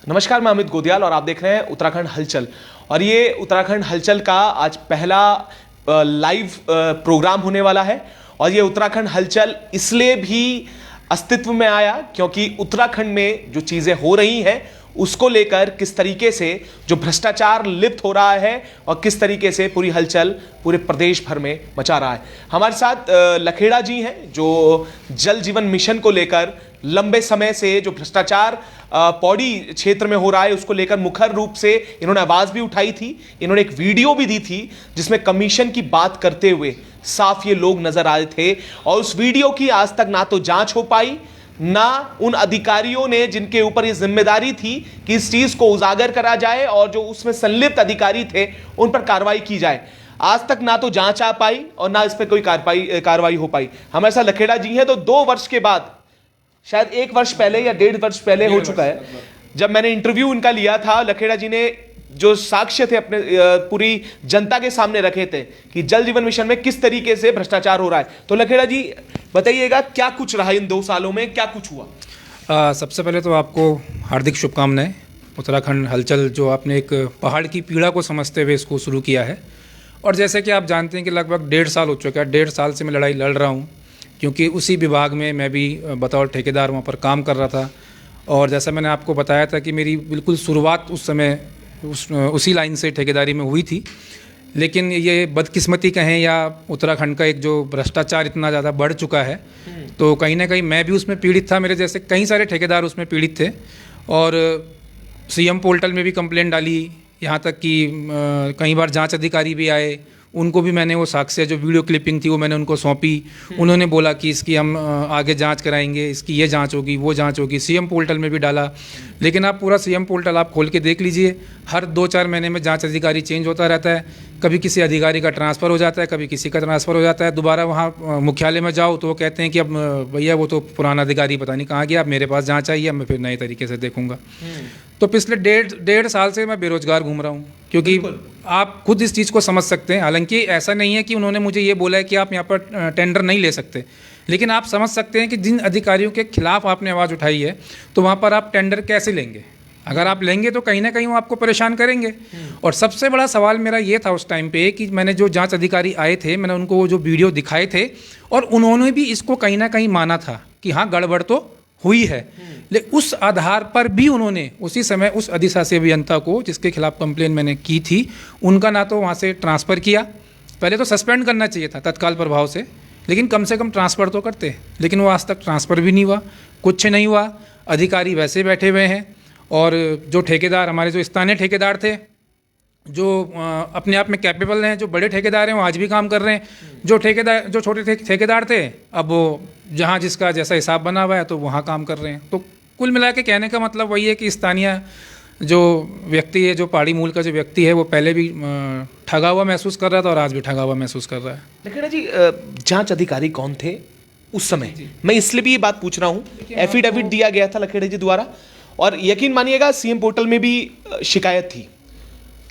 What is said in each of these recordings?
नमस्कार, मैं अमित गोदियाल और आप देख रहे हैं उत्तराखंड हलचल। और ये उत्तराखंड हलचल का आज पहला लाइव प्रोग्राम होने वाला है। और ये उत्तराखंड हलचल इसलिए भी अस्तित्व में आया क्योंकि उत्तराखंड में जो चीजें हो रही हैं उसको लेकर किस तरीके से जो भ्रष्टाचार लिप्त हो रहा है और किस तरीके से पूरी हलचल पूरे प्रदेश भर में मचा रहा है। हमारे साथ लखेड़ा जी हैं जो जल जीवन मिशन को लेकर लंबे समय से जो भ्रष्टाचार पौड़ी क्षेत्र में हो रहा है उसको लेकर मुखर रूप से इन्होंने आवाज भी उठाई थी। इन्होंने एक वीडियो भी दी थी जिसमें कमीशन की बात करते हुए साफ ये लोग नजर आ रहे थे। और उस वीडियो की आज तक ना तो जांच हो पाई, ना उन अधिकारियों ने जिनके ऊपर ये जिम्मेदारी थी कि इस चीज को उजागर करा जाए और जो उसमें संलिप्त अधिकारी थे उन पर कार्रवाई की जाए। आज तक ना तो जांच आ पाई और ना इस पर कोई कार्रवाई हो पाई। हमारे साथ लखेड़ा जी हैं। तो 2 वर्ष के बाद, शायद 1 वर्ष पहले या 1.5 वर्ष पहले हो चुका है, जब मैंने इंटरव्यू उनका लिया था, लखेड़ा जी ने जो साक्ष्य थे अपने पूरी जनता के सामने रखे थे कि जल जीवन मिशन में किस तरीके से भ्रष्टाचार हो रहा है। तो लखेड़ा जी बताइएगा, क्या कुछ रहा इन 2 सालों में, क्या कुछ हुआ? सबसे पहले तो आपको हार्दिक शुभकामनाएं। उत्तराखंड हलचल जो आपने एक पहाड़ की पीड़ा को समझते हुए इसको शुरू किया है, और जैसे कि आप जानते हैं कि लगभग 1.5 साल हो चुका है। 1.5 साल से मैं लड़ाई लड़ रहा हूँ क्योंकि उसी विभाग में मैं भी बतौर ठेकेदार वहाँ पर काम कर रहा था। और जैसा मैंने आपको बताया था कि मेरी बिल्कुल शुरुआत उस समय उसी लाइन से ठेकेदारी में हुई थी। लेकिन ये बदकिस्मती कहें या उत्तराखंड का एक जो भ्रष्टाचार इतना ज़्यादा बढ़ चुका है, तो कहीं ना कहीं मैं भी उसमें पीड़ित था। मेरे जैसे कई सारे ठेकेदार उसमें पीड़ित थे और सीएम पोर्टल में भी कंप्लेंट डाली, यहाँ तक कि कई बार जांच अधिकारी भी आए, उनको भी मैंने वो साक्ष्य जो वीडियो क्लिपिंग थी वो मैंने उनको सौंपी। उन्होंने बोला कि इसकी हम आगे जांच कराएंगे, इसकी ये जांच होगी, वो जांच होगी। सीएम पोर्टल में भी डाला, लेकिन आप पूरा सीएम पोर्टल आप खोल के देख लीजिए, हर 2-4 महीने में जांच अधिकारी चेंज होता रहता है। कभी किसी अधिकारी का ट्रांसफ़र हो जाता है, कभी किसी का ट्रांसफ़र हो जाता है। दोबारा वहाँ मुख्यालय में जाओ तो वो कहते हैं कि अब भैया वो तो पुराना अधिकारी पता नहीं कहाँ गया, अब मेरे पास जांच आई है, मैं फिर नए तरीके से देखूंगा। तो पिछले 1.5 साल से मैं बेरोजगार घूम रहा हूँ, क्योंकि आप खुद इस चीज़ को समझ सकते हैं। हालांकि ऐसा नहीं है कि उन्होंने मुझे ये बोला है कि आप यहाँ पर टेंडर नहीं ले सकते, लेकिन आप समझ सकते हैं कि जिन अधिकारियों के खिलाफ आपने आवाज़ उठाई है तो वहाँ पर आप टेंडर कैसे लेंगे। अगर आप लेंगे तो कहीं ना कहीं वो आपको परेशान करेंगे। और सबसे बड़ा सवाल मेरा ये था उस टाइम पे कि मैंने जो जांच अधिकारी आए थे, मैंने उनको वो जो वीडियो दिखाए थे और उन्होंने भी इसको कहीं ना कहीं माना था कि हाँ गड़बड़ तो हुई है। लेकिन उस आधार पर भी उन्होंने उसी समय उस अधिशासी अभियंता को जिसके खिलाफ कंप्लेन मैंने की थी, उनका ना तो वहाँ से ट्रांसफ़र किया, पहले तो सस्पेंड करना चाहिए था तत्काल प्रभाव से, लेकिन कम से कम ट्रांसफ़र तो करते। लेकिन वो आज तक ट्रांसफ़र भी नहीं हुआ, कुछ नहीं हुआ। अधिकारी वैसे बैठे हुए हैं। और जो ठेकेदार, हमारे जो स्थानीय ठेकेदार थे, जो अपने आप में कैपेबल हैं, जो बड़े ठेकेदार हैं, वो आज भी काम कर रहे हैं। जो छोटे ठेकेदार थे, अब वो जहाँ जिसका जैसा हिसाब बना हुआ है तो वहाँ काम कर रहे हैं। तो कुल मिला के कहने का मतलब वही है कि स्थानीय जो व्यक्ति है, जो पहाड़ी मूल का जो व्यक्ति है, वो पहले भी ठगा हुआ महसूस कर रहा था और आज भी ठगा हुआ महसूस कर रहा है। लखेड़ा जी, जांच अधिकारी कौन थे उस समय? मैं इसलिए भी ये बात पूछ रहा हूँ, एफिडेविट दिया गया था लखेड़ा जी द्वारा और यकीन मानिएगा सीएम पोर्टल में भी शिकायत थी।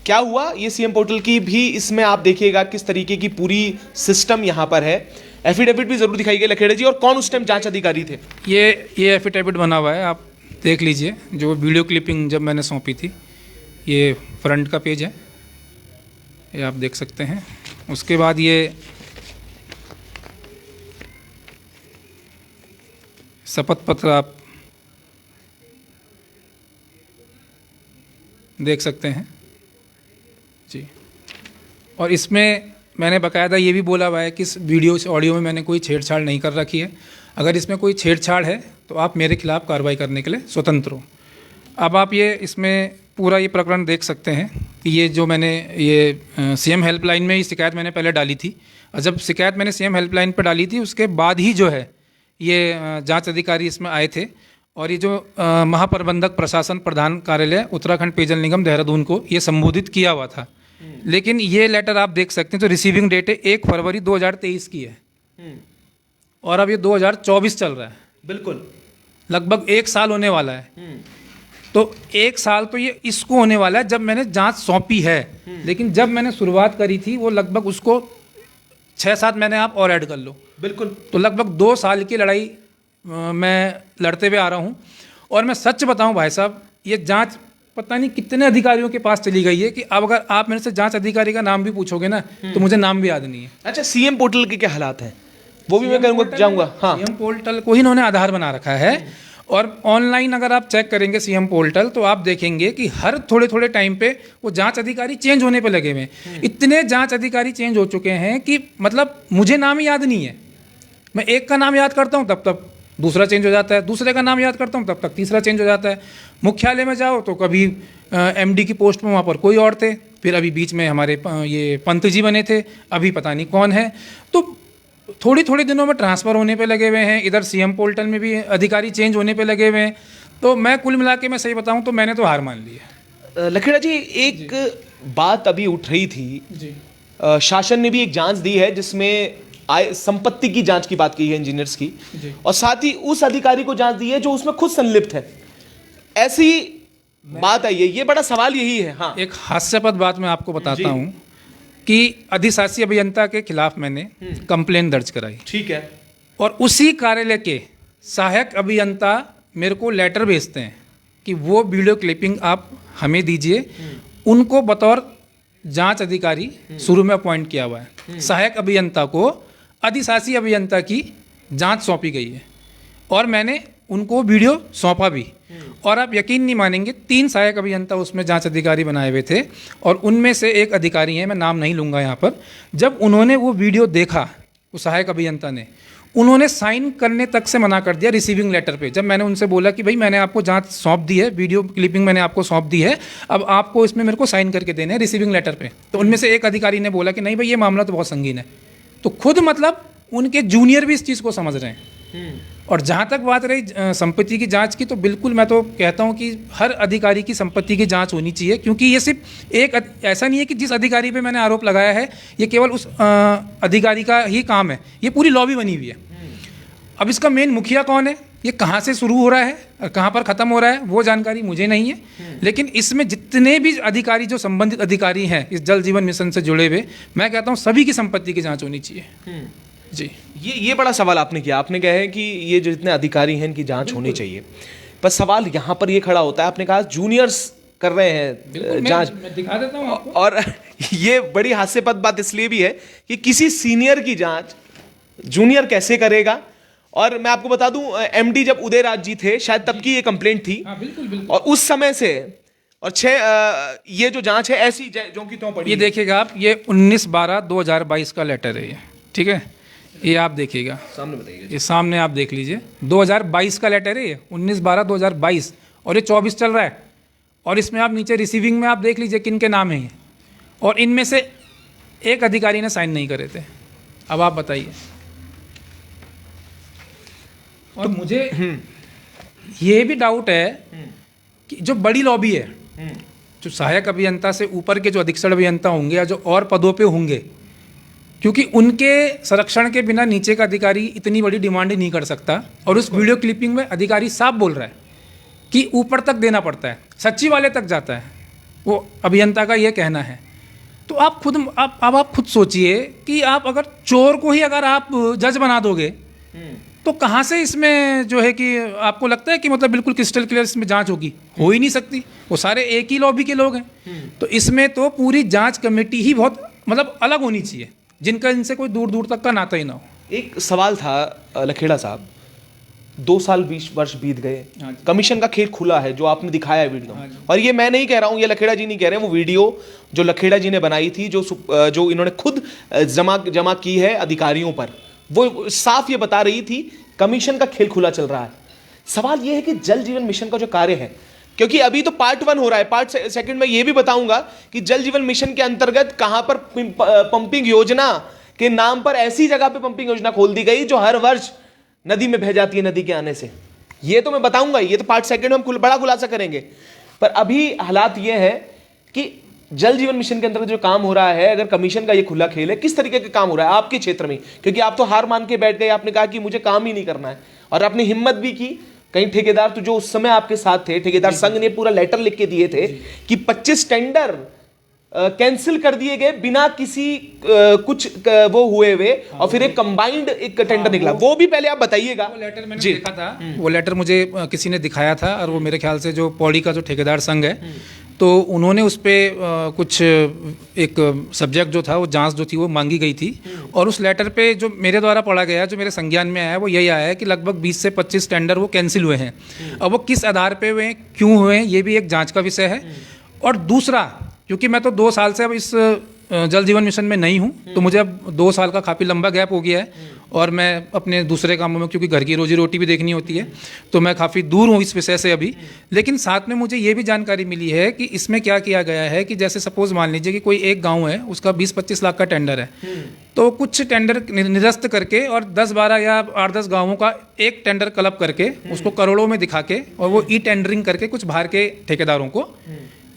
क्या हुआ ये सीएम पोर्टल की भी, इसमें आप देखिएगा किस तरीके की पूरी सिस्टम यहाँ पर है। एफिडेविट भी जरूर दिखाई गई लखेड़ा जी। और कौन उस टाइम जांच अधिकारी थे? ये एफिडेविट बना हुआ है, आप देख लीजिए। जो वीडियो क्लिपिंग जब मैंने सौंपी थी, ये फ्रंट का पेज है, ये आप देख सकते हैं। उसके बाद ये शपथ पत्र आप देख सकते हैं जी। और इसमें मैंने बाकायदा ये भी बोला हुआ है कि इस वीडियो से ऑडियो में मैंने कोई छेड़छाड़ नहीं कर रखी है। अगर इसमें कोई छेड़छाड़ है तो आप मेरे खिलाफ कार्रवाई करने के लिए स्वतंत्र हो। अब आप ये इसमें पूरा ये प्रकरण देख सकते हैं कि ये जो मैंने ये सीएम हेल्पलाइन में ही शिकायत मैंने पहले डाली थी, और जब शिकायत मैंने सीएम हेल्पलाइन पर डाली थी उसके बाद ही जो है ये जांच अधिकारी इसमें आए थे। और ये जो महाप्रबंधक प्रशासन प्रधान कार्यालय उत्तराखंड पेयजल निगम देहरादून को ये संबोधित किया हुआ था। लेकिन ये लेटर आप देख सकते हैं तो रिसीविंग डेट है 1 फरवरी 2023 की है और अब ये 2024 चल रहा है। बिल्कुल लगभग 1 साल होने वाला है। तो 1 साल तो ये इसको होने वाला है जब मैंने जांच सौंपी है। लेकिन जब मैंने शुरुआत करी थी वो लगभग उसको 6-7 महीने आप और ऐड कर लो। बिल्कुल। तो लगभग 2 साल की लड़ाई मैं लड़ते हुए आ रहा हूँ। और मैं सच बताऊं भाई साहब, ये जांच पता नहीं कितने अधिकारियों के पास चली गई है कि अब अगर आप मेरे से जांच अधिकारी का नाम भी पूछोगे ना तो मुझे नाम भी याद नहीं है। अच्छा, सीएम पोर्टल के क्या हालात हैं, वो भी मैं करूँगा जाऊँगा। हाँ, सीएम पोर्टल को ही इन्होंने आधार बना रखा है और ऑनलाइन अगर आप चेक करेंगे सीएम पोर्टल तो आप देखेंगे कि हर थोड़े थोड़े टाइम पे वो जांच अधिकारी चेंज होने पे लगे हुए हैं। इतने जांच अधिकारी चेंज हो चुके हैं कि मतलब मुझे नाम ही याद नहीं है। मैं एक का नाम याद करता हूँ तब तक दूसरा चेंज हो जाता है, दूसरे का नाम याद करता हूँ तब तक तीसरा चेंज हो जाता है। मुख्यालय में जाओ तो कभी एमडी की पोस्ट में वहाँ पर कोई और थे, फिर अभी बीच में हमारे ये पंत जी बने थे, अभी पता नहीं कौन है। तो थोड़ी थोड़ी दिनों में ट्रांसफ़र होने पे लगे हुए हैं, इधर सीएम पोर्टल में भी अधिकारी चेंज होने पे लगे हुए हैं। तो मैं कुल मिला के मैं सही बताऊं तो मैंने तो हार मान ली है। लखेड़ा जी, एक बात अभी उठ रही थी जी, शासन ने भी एक जांच दी है जिसमें आय संपत्ति की जांच की बात की है इंजीनियर्स की, और साथ ही उस अधिकारी को जांच दी है जो उसमें खुद संलिप्त है। ऐसी बात आई है, ये बड़ा सवाल यही है। हाँ, एक हास्यास्पद बात मैं आपको बताता हूँ कि अधिशासी अभियंता के खिलाफ मैंने कंप्लेन दर्ज कराई। ठीक है। और उसी कार्यालय के सहायक अभियंता मेरे को लेटर भेजते हैं कि वो वीडियो क्लिपिंग आप हमें दीजिए। उनको बतौर जांच अधिकारी शुरू में अपॉइंट किया हुआ है। सहायक अभियंता को अधिशासी अभियंता की जांच सौंपी गई है और मैंने उनको वीडियो सौंपा भी। और आप यकीन नहीं मानेंगे, 3 सहायक अभियंता उसमें जांच अधिकारी बनाए हुए थे और उनमें से एक अधिकारी हैं, मैं नाम नहीं लूँगा यहाँ पर। जब उन्होंने वो वीडियो देखा, वो सहायक अभियंता ने, उन्होंने साइन करने तक से मना कर दिया रिसीविंग लेटर पे। जब मैंने उनसे बोला कि भाई मैंने आपको जांच सौंप दी है, वीडियो क्लिपिंग मैंने आपको सौंप दी है, अब आपको इसमें मेरे को साइन करके देने हैं रिसीविंग लेटर पे, तो उनमें से एक अधिकारी ने बोला कि नहीं भाई ये मामला तो बहुत संगीन है। तो खुद मतलब उनके जूनियर भी इस चीज़ को समझ रहे हैं। और जहाँ तक बात रही संपत्ति की जांच की, तो बिल्कुल मैं तो कहता हूँ कि हर अधिकारी की संपत्ति की जांच होनी चाहिए, क्योंकि ये सिर्फ एक ऐसा नहीं है कि जिस अधिकारी पे मैंने आरोप लगाया है ये केवल उस अधिकारी का ही काम है, ये पूरी लॉबी बनी हुई है। अब इसका मेन मुखिया कौन है, ये कहाँ से शुरू हो रहा है और कहाँ पर ख़त्म हो रहा है, वो जानकारी मुझे नहीं है। लेकिन इसमें जितने भी अधिकारी, जो संबंधित अधिकारी हैं इस जल जीवन मिशन से जुड़े हुए, मैं कहता हूँ सभी की संपत्ति की जाँच होनी चाहिए। जी, ये बड़ा सवाल आपने किया। आपने कहा है कि ये जो जितने अधिकारी हैं इनकी जांच होनी चाहिए, पर सवाल यहाँ पर ये खड़ा होता है, आपने कहा जूनियर्स कर रहे हैं जांच, मैं दिखा देता हूँ आपको। और ये बड़ी हास्यास्पद बात इसलिए भी है कि किसी सीनियर की जांच जूनियर कैसे करेगा। और मैं आपको बता दूं, एमडी जब उदयराज जी थे शायद तब की ये कंप्लेंट थी। हाँ, बिल्कुल बिल्कुल। और उस समय से और ये जो जांच है ऐसी जो की त्यों पड़ी। ये देखिएगा आप, ये 19/12/2022 का लेटर है ये, ठीक है, ये आप देखिएगा सामने, बताइए। ये सामने आप देख लीजिए, 2022 का लेटर है ये, 19/12/2022, और ये 24 चल रहा है। और इसमें आप नीचे रिसीविंग में आप देख लीजिए किन के नाम हैं ये, और इनमें से एक अधिकारी ने साइन नहीं करे थे। अब आप बताइए। और मुझे ये भी डाउट है कि जो बड़ी लॉबी है, जो सहायक अभियंता से ऊपर के जो अधीक्षण अभियंता होंगे या जो और पदों पे होंगे, क्योंकि उनके संरक्षण के बिना नीचे का अधिकारी इतनी बड़ी डिमांड ही नहीं कर सकता। और उस वीडियो क्लिपिंग में अधिकारी साफ बोल रहा है कि ऊपर तक देना पड़ता है, सचिव वाले तक जाता है, वो अभियंता का ये कहना है। तो आप खुद आप खुद सोचिए कि आप अगर चोर को ही अगर आप जज बना दोगे तो कहाँ से इसमें जो है कि आपको लगता है कि मतलब बिल्कुल क्रिस्टल क्लियर इसमें जांच होगी? हो ही नहीं सकती। वो सारे एक ही लॉबी के लोग हैं। तो इसमें तो पूरी जांच कमेटी ही बहुत मतलब अलग होनी चाहिए, जिनका इनसे कोई दूर दूर तक का नाता ही ना हो। एक सवाल था लखेड़ा साहब, 2 साल 20 वर्ष बीत गए, कमीशन का खेल खुला है जो आपने दिखाया है वीडियो। और ये मैं नहीं कह रहा हूँ, ये लखेड़ा जी नहीं कह रहे हैं, वो वीडियो जो लखेड़ा जी ने बनाई थी, जो इन्होंने खुद जमा की है अधिकारियों पर, वो साफ ये बता रही थी कमीशन का खेल खुला चल रहा है। सवाल ये है कि जल जीवन मिशन का जो कार्य है, क्योंकि अभी तो पार्ट 1 हो रहा है, पार्ट सेकंड में ये भी बताऊंगा कि जल जीवन मिशन के अंतर्गत कहां पर पंपिंग योजना के नाम पर ऐसी जगह पे पंपिंग योजना खोल दी गई जो हर वर्ष नदी में बह जाती है नदी के आने से। ये तो मैं बताऊंगा, ये तो पार्ट सेकंड में हम बड़ा खुलासा करेंगे। पर अभी हालात ये है कि जल जीवन मिशन के अंतर्गत जो काम हो रहा है, अगर कमीशन का ये खुला खेल है, किस तरीके का काम हो रहा है आपके क्षेत्र में? क्योंकि आप तो हार मान के बैठ गए, आपने कहा कि मुझे काम ही नहीं करना है, और आपने हिम्मत भी की। कई ठेकेदार तो जो उस समय आपके साथ थे, ठेकेदार संघ ने पूरा लेटर लिख के दिए थे कि 25 टेंडर कैंसिल कर दिए गए बिना किसी वो हुए हुए, और फिर एक कंबाइंड एक टेंडर निकला, वो भी पहले आप बताइएगा। वो लेटर मैंने देखा था, वो लेटर मुझे किसी ने दिखाया था, और वो मेरे ख्याल से जो पौड़ी का जो ठेकेदार संघ है, तो उन्होंने उस पर कुछ एक सब्जेक्ट जो था, वो जांच जो थी वो मांगी गई थी, और उस लेटर पे जो मेरे द्वारा पढ़ा गया, जो मेरे संज्ञान में आया है, वो यही आया है कि लगभग 20 से 25 टेंडर वो कैंसिल हुए हैं। अब वो किस आधार पे हुए हैं, क्यों हुए हैं, ये भी एक जांच का विषय है। और दूसरा, क्योंकि मैं तो 2 साल से अब इस जल जीवन मिशन में नहीं हूँ, तो मुझे अब 2 साल का काफ़ी लंबा गैप हो गया है, और मैं अपने दूसरे कामों में, क्योंकि घर की रोजी रोटी भी देखनी होती है, तो मैं काफ़ी दूर हूँ इस विषय से अभी। लेकिन साथ में मुझे ये भी जानकारी मिली है कि इसमें क्या किया गया है कि जैसे सपोज मान लीजिए कि कोई एक गांव है, उसका 20-25 लाख का टेंडर है, तो कुछ टेंडर निरस्त करके और 10-12 या 8-10 गाँवों का एक टेंडर क्लब करके उसको करोड़ों में दिखा के, और वो ई टेंडरिंग करके कुछ बाहर के ठेकेदारों को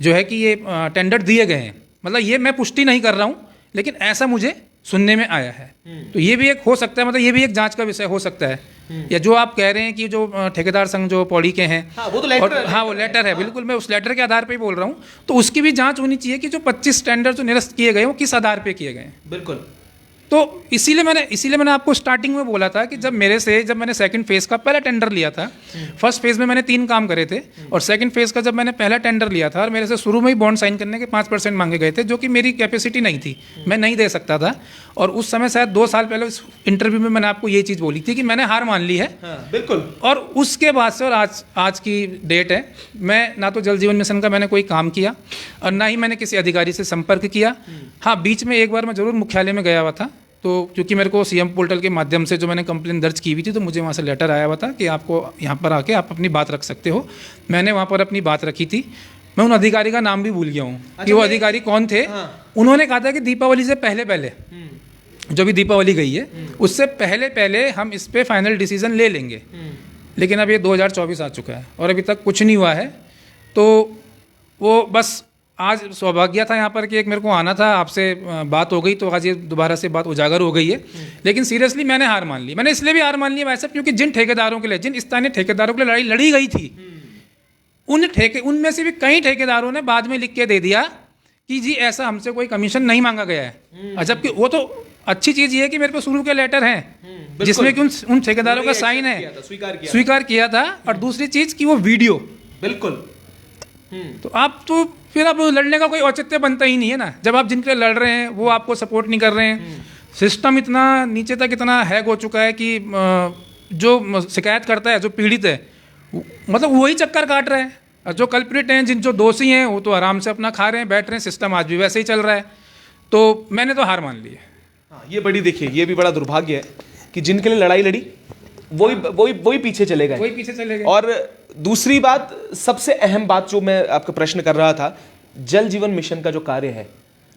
जो है कि ये टेंडर दिए गए हैं। मतलब ये मैं पुष्टि नहीं कर रहा हूँ, लेकिन ऐसा मुझे सुनने में आया है। तो ये भी एक हो सकता है, मतलब ये भी एक जांच का विषय हो सकता है। या जो आप कह रहे हैं कि जो ठेकेदार संघ जो पौड़ी के हैं, हाँ, वो तो लेटर है। हाँ, वो लेटर है, बिल्कुल मैं उस लेटर के आधार पे ही बोल रहा हूँ। तो उसकी भी जांच होनी चाहिए कि जो 25 टेंडर जो निरस्त किए गए वो किस आधार पे किए गए हैं। बिल्कुल। तो इसीलिए मैंने आपको स्टार्टिंग में बोला था कि जब मैंने सेकंड फेज़ का पहला टेंडर लिया था, फर्स्ट फेज़ में मैंने 3 काम करे थे, और सेकंड फेज़ का जब मैंने पहला टेंडर लिया था, और मेरे से शुरू में ही बॉन्ड साइन करने के 5% मांगे गए थे, जो कि मेरी कैपेसिटी नहीं थी, मैं नहीं दे सकता था। और उस समय शायद 2 साल पहले उस इंटरव्यू में मैंने आपको ये चीज़ बोली थी कि मैंने हार मान ली है। हाँ, बिल्कुल। और उसके बाद से, और आज की डेट है, मैं ना तो जल जीवन मिशन का मैंने कोई काम किया, और ना ही मैंने किसी अधिकारी से संपर्क किया। हाँ, बीच में एक बार मैं ज़रूर मुख्यालय में गया हुआ था, तो क्योंकि मेरे को सीएम पोर्टल के माध्यम से जो मैंने कंप्लेन दर्ज की हुई थी, तो मुझे वहाँ से लेटर आया हुआ था कि आपको यहाँ पर आके आप अपनी बात रख सकते हो। मैंने वहाँ पर अपनी बात रखी थी। मैं उन अधिकारी का नाम भी भूल गया हूँ कि वो अधिकारी कौन थे। हाँ। उन्होंने कहा था कि दीपावली से पहले जो भी दीपावली गई है, उससे पहले हम इस पर फाइनल डिसीजन ले लेंगे। लेकिन अब ये 2024 आ चुका है और अभी तक कुछ नहीं हुआ है। तो वो बस आज सौभाग्य था यहाँ पर कि एक मेरे को आना था, आपसे बात हो गई, तो आज ये दोबारा से बात उजागर हो गई है। लेकिन सीरियसली मैंने हार मान ली। मैंने इसलिए भी हार मान ली भाई साहब, क्योंकि जिन स्थानीय ठेकेदारों के लिए लड़ाई लड़ी गई थी, उनमें से भी कई ठेकेदारों ने बाद में लिख के दे दिया कि जी ऐसा हमसे कोई कमीशन नहीं मांगा गया है। जबकि वो तो अच्छी चीज़ ये है कि मेरे पे शुरू के लेटर हैं जिसमें कि उन ठेकेदारों का साइन है, स्वीकार किया था। और दूसरी चीज़ कि वो वीडियो, बिल्कुल। तो आप तो फिर अब लड़ने का कोई औचित्य बनता ही नहीं है ना, जब आप जिनके लड़ रहे हैं वो आपको सपोर्ट नहीं कर रहे हैं। सिस्टम इतना नीचे तक इतना हैक हो चुका है कि जो शिकायत करता है, जो पीड़ित है, मतलब वही चक्कर काट रहा है, और जो कल्प्रिट हैं, जो दोषी हैं, वो तो आराम से अपना खा रहे हैं, बैठ रहे हैं। सिस्टम आज भी वैसे ही चल रहा है। तो मैंने तो हार मान ली है। हाँ, ये बड़ी, देखिए ये भी बड़ा दुर्भाग्य है कि जिनके लिए लड़ाई लड़ी वही पीछे चले गए। और दूसरी बात, सबसे अहम बात जो मैं आपका प्रश्न कर रहा था, जल जीवन मिशन का जो कार्य है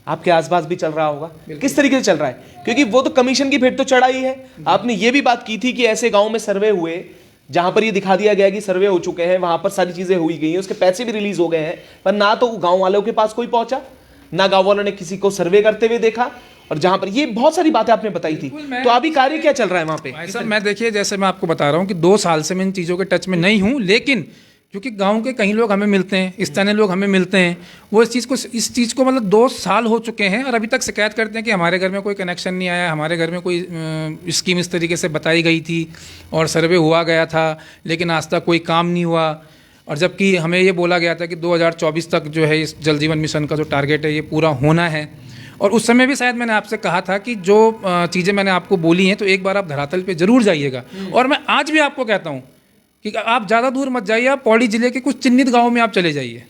आपके आसपास भी चल रहा होगा, किस तरीके से चल रहा है? क्योंकि वो तो कमीशन की भेंट तो चढ़ाई है। आपने ये भी बात की थी कि ऐसे गांव में सर्वे हुए जहां पर ये दिखा दिया गया कि सर्वे हो चुके हैं, वहां पर सारी चीजें हुई गई हैं, उसके पैसे भी रिलीज हो गए हैं, पर ना तो गांव वालों के पास कोई पहुंचा, ना गांव वालों ने किसी को सर्वे करते हुए देखा। और जहां पर ये बहुत सारी बातें आपने बताई थी, तो अभी कार्य क्या चल रहा है वहां पे? सर मैं देखिए, जैसे मैं आपको बता रहा हूँ कि 2 साल से मैं इन चीज़ों के टच में नहीं हूँ, लेकिन क्योंकि गांव के कई लोग हमें मिलते हैं, स्थानीय लोग हमें मिलते हैं, वो इस चीज़ को मतलब 2 साल हो चुके हैं और अभी तक शिकायत करते हैं कि हमारे घर में कोई कनेक्शन नहीं आया, हमारे घर में कोई स्कीम इस तरीके से बताई गई थी और सर्वे हुआ गया था, लेकिन आज तक कोई काम नहीं हुआ। और जबकि हमें ये बोला गया था कि 2024 तक जो है इस जल जीवन मिशन का जो टारगेट है ये पूरा होना है। और उस समय भी शायद मैंने आपसे कहा था कि जो चीज़ें मैंने आपको बोली हैं, तो एक बार आप धरातल पे ज़रूर जाइएगा। और मैं आज भी आपको कहता हूँ कि आप ज़्यादा दूर मत जाइए, आप पौड़ी जिले के कुछ चिन्हित गाँव में आप चले जाइए,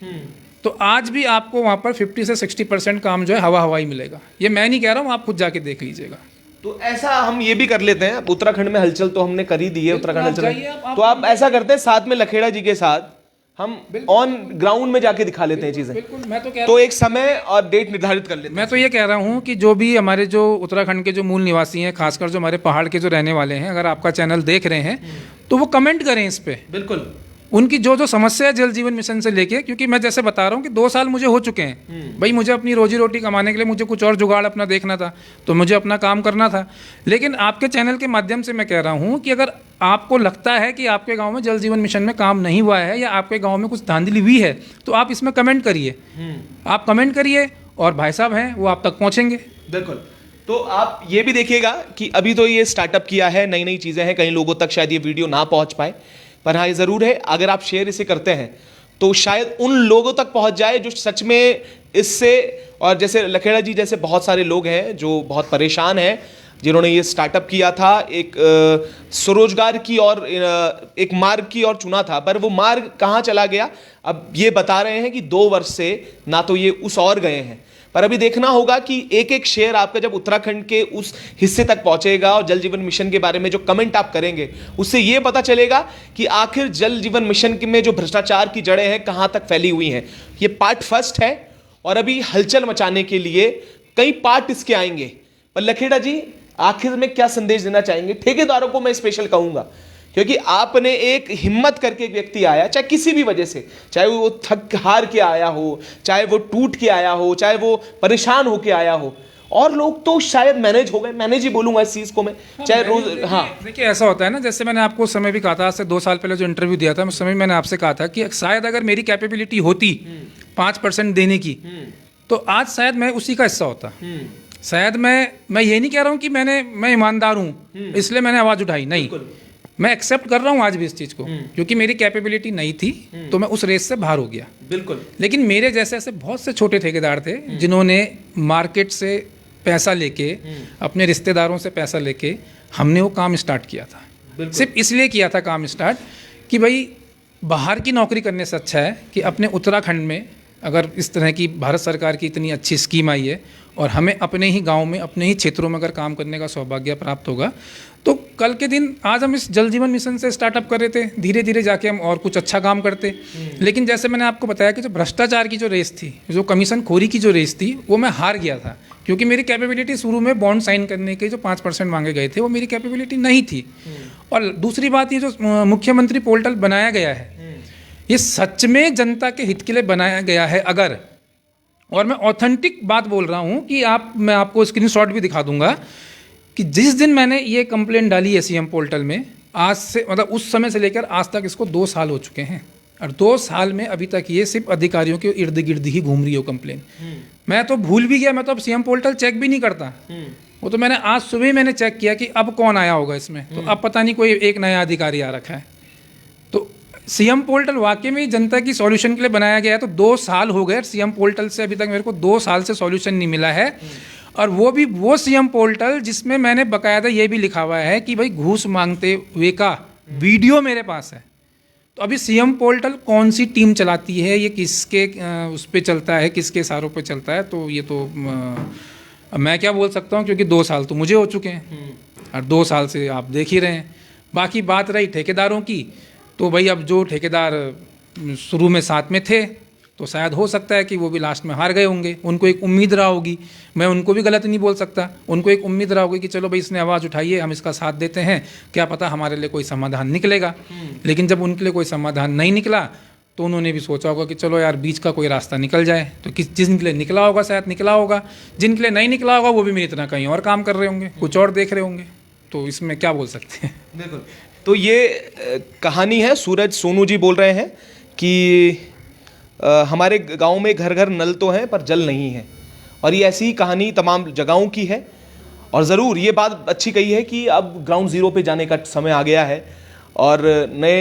तो आज भी आपको वहाँ पर 50 से 60% काम जो है हवा ही मिलेगा। ये मैं नहीं कह रहा हूँ, आप खुद जाके देख लीजिएगा। तो ऐसा हम ये भी कर लेते हैं, उत्तराखंड में हलचल तो हमने कर ही दी है, उत्तराखंड हलचल, तो आप ऐसा करते हैं साथ में लखेड़ा जी के साथ हम ऑन ग्राउंड में जाके दिखा लेते हैं चीजें। मैं तो एक समय और डेट निर्धारित कर लेते हैं। मैं तो ये कह रहा हूँ कि जो भी हमारे जो उत्तराखंड के जो मूल निवासी हैं, खासकर जो हमारे पहाड़ के जो रहने वाले हैं, अगर आपका चैनल देख रहे हैं तो वो कमेंट करें इस पे, बिल्कुल उनकी जो समस्या है जल जीवन मिशन से लेके। क्योंकि मैं जैसे बता रहा हूँ कि 2 साल मुझे हो चुके हैं भाई, मुझे अपनी रोजी रोटी कमाने के लिए मुझे कुछ और जुगाड़ अपना देखना था, तो मुझे अपना काम करना था। लेकिन आपके चैनल के माध्यम से मैं कह रहा हूँ कि अगर आपको लगता है कि आपके गांव में जल जीवन मिशन में काम नहीं हुआ है या आपके गांव में कुछ धांधली हुई है, तो आप इसमें कमेंट करिए। आप कमेंट करिए और भाई साहब हैं वो आप तक पहुँचेंगे। बिल्कुल। तो आप ये भी देखिएगा कि अभी तो ये स्टार्टअप किया है, नई नई चीज़ें हैं, कई लोगों तक शायद ये वीडियो ना पहुंच पाए, पर हाँ ये ज़रूर है अगर आप शेयर इसे करते हैं तो शायद उन लोगों तक पहुंच जाए जो सच में इससे, और जैसे लखेड़ा जी जैसे बहुत सारे लोग हैं जो बहुत परेशान हैं, जिन्होंने ये स्टार्टअप किया था, एक स्वरोजगार की और एक मार्ग की और चुना था, पर वो मार्ग कहाँ चला गया अब ये बता रहे हैं कि 2 वर्ष से ना तो ये उस और गए हैं। पर अभी देखना होगा कि एक एक शेयर आपका जब उत्तराखंड के उस हिस्से तक पहुंचेगा और जल जीवन मिशन के बारे में जो कमेंट आप करेंगे उससे यह पता चलेगा कि आखिर जल जीवन मिशन में जो भ्रष्टाचार की जड़ें हैं कहां तक फैली हुई हैं। ये पार्ट फर्स्ट है और अभी हलचल मचाने के लिए कई पार्ट इसके आएंगे। पर लखेड़ा जी आखिर में क्या संदेश देना चाहेंगे? ठेकेदारों को मैं स्पेशल कहूंगा क्योंकि आपने एक हिम्मत करके एक व्यक्ति आया, चाहे किसी भी वजह से, चाहे वो थक हार के आया हो, चाहे वो टूट के आया हो, चाहे वो परेशान होके आया हो, और लोग तो शायद मैनेज हो गए, मैनेज ही बोलूंगा इस चीज को मैं, चाहे रोज। हाँ देखिए ऐसा होता है ना, जैसे मैंने आपको उस समय भी कहा था, आज से 2 साल पहले जो इंटरव्यू दिया था उस समय मैंने आपसे कहा था कि शायद अगर मेरी कैपेबिलिटी होती 5% देने की तो आज शायद मैं उसी का हिस्सा होता। शायद मैं ये नहीं कह रहा हूँ कि मैं ईमानदार हूँ इसलिए मैंने आवाज़ उठाई, नहीं, मैं एक्सेप्ट कर रहा हूँ आज भी इस चीज़ को, क्योंकि मेरी कैपेबिलिटी नहीं थी तो मैं उस रेस से बाहर हो गया। बिल्कुल। लेकिन मेरे जैसे ऐसे बहुत से छोटे ठेकेदार थे जिन्होंने मार्केट से पैसा लेके, अपने रिश्तेदारों से पैसा लेके हमने वो काम स्टार्ट किया था। सिर्फ इसलिए किया था काम स्टार्ट कि भाई बाहर की नौकरी करने से अच्छा है कि अपने उत्तराखंड में अगर इस तरह की भारत सरकार की इतनी अच्छी स्कीम आई है और हमें अपने ही गांव में, अपने ही क्षेत्रों में अगर काम करने का सौभाग्य प्राप्त होगा तो कल के दिन, आज हम इस जल जीवन मिशन से स्टार्टअप कर रहे थे, धीरे धीरे जाके हम और कुछ अच्छा काम करते। लेकिन जैसे मैंने आपको बताया कि जो भ्रष्टाचार की जो रेस थी, जो कमीशन खोरी की जो रेस थी, वो मैं हार गया था क्योंकि मेरी कैपेबिलिटी शुरू में बॉन्ड साइन करने के जो 5% मांगे गए थे वो मेरी कैपेबिलिटी नहीं थी। और दूसरी बात, ये जो मुख्यमंत्री पोर्टल बनाया गया है ये सच में जनता के हित के लिए बनाया गया है अगर, और मैं ऑथेंटिक बात बोल रहा हूँ कि मैं आपको स्क्रीनशॉट भी दिखा दूंगा कि जिस दिन मैंने ये कंप्लेंट डाली है सीएम पोर्टल में, आज से मतलब उस समय से लेकर आज तक इसको 2 साल हो चुके हैं और 2 साल में अभी तक ये सिर्फ अधिकारियों के इर्द गिर्द ही घूम रही हो कंप्लेन। मैं तो भूल भी गया, मैं तो अब सीएम पोर्टल चेक भी नहीं करता। वो तो मैंने आज सुबह ही मैंने चेक किया कि अब कौन आया होगा इसमें, तो अब पता नहीं कोई एक नया अधिकारी आ रखा है। तो सीएम पोर्टल वाकई में जनता की सॉल्यूशन के लिए बनाया गया है। तो 2 साल हो गए सीएम पोर्टल से अभी तक मेरे को 2 साल से सॉल्यूशन नहीं मिला है, और वो भी वो सीएम पोर्टल जिसमें मैंने बकायदा ये भी लिखा हुआ है कि भाई घूस मांगते हुए का वीडियो मेरे पास है। तो अभी सीएम पोर्टल कौन सी टीम चलाती है, ये किसके उस पर चलता है, किसके इशारों पे चलता है, तो ये तो मैं क्या बोल सकता हूँ, क्योंकि 2 साल तो मुझे हो चुके हैं और 2 साल से आप देख ही रहे हैं। बाकी बात रही ठेकेदारों की, तो भाई अब जो ठेकेदार शुरू में साथ में थे तो शायद हो सकता है कि वो भी लास्ट में हार गए होंगे, उनको एक उम्मीद रहा होगी, मैं उनको भी गलत नहीं बोल सकता, उनको एक उम्मीद रहा होगी कि चलो भाई इसने आवाज़ उठाई है, हम इसका साथ देते हैं, क्या पता हमारे लिए कोई समाधान निकलेगा। लेकिन जब उनके लिए कोई समाधान नहीं निकला तो उन्होंने भी सोचा होगा कि चलो यार बीच का कोई रास्ता निकल जाए। तो जिनके लिए निकला होगा शायद निकला होगा, जिनके लिए नहीं निकला होगा वो भी मेरी तरह कहीं और काम कर रहे होंगे, कुछ और देख रहे होंगे। तो इसमें क्या बोल सकते हैं। बिल्कुल। तो ये कहानी है, सूरज सोनू जी बोल रहे हैं कि हमारे गांव में घर घर नल तो हैं पर जल नहीं है, और ये ऐसी ही कहानी तमाम जगहों की है। और ज़रूर ये बात अच्छी कही है कि अब ग्राउंड ज़ीरो पे जाने का समय आ गया है और नए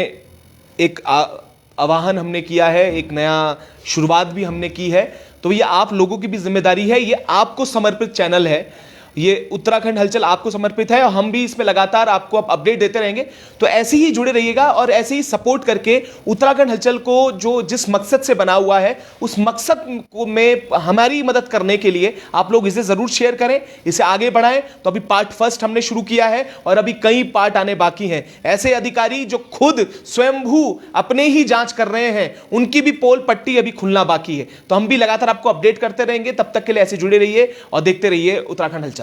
एक आवाहन हमने किया है, एक नया शुरुआत भी हमने की है। तो ये आप लोगों की भी जिम्मेदारी है, ये आपको समर्पित चैनल है, ये उत्तराखंड हलचल आपको समर्पित है और हम भी इसमें लगातार आपको अपडेट देते रहेंगे। तो ऐसे ही जुड़े रहिएगा और ऐसे ही सपोर्ट करके उत्तराखंड हलचल को जो जिस मकसद से बना हुआ है उस मकसद को में हमारी मदद करने के लिए आप लोग इसे जरूर शेयर करें, इसे आगे बढ़ाएं। तो अभी पार्ट फर्स्ट हमने शुरू किया है और अभी कई पार्ट आने बाकी हैं। ऐसे अधिकारी जो खुद स्वयंभू अपने ही जांच कर रहे हैं उनकी भी पोल पट्टी अभी खुलना बाकी है। तो हम भी लगातार आपको अपडेट करते रहेंगे। तब तक के लिए ऐसे जुड़े रहिए और देखते रहिए उत्तराखंड हलचल।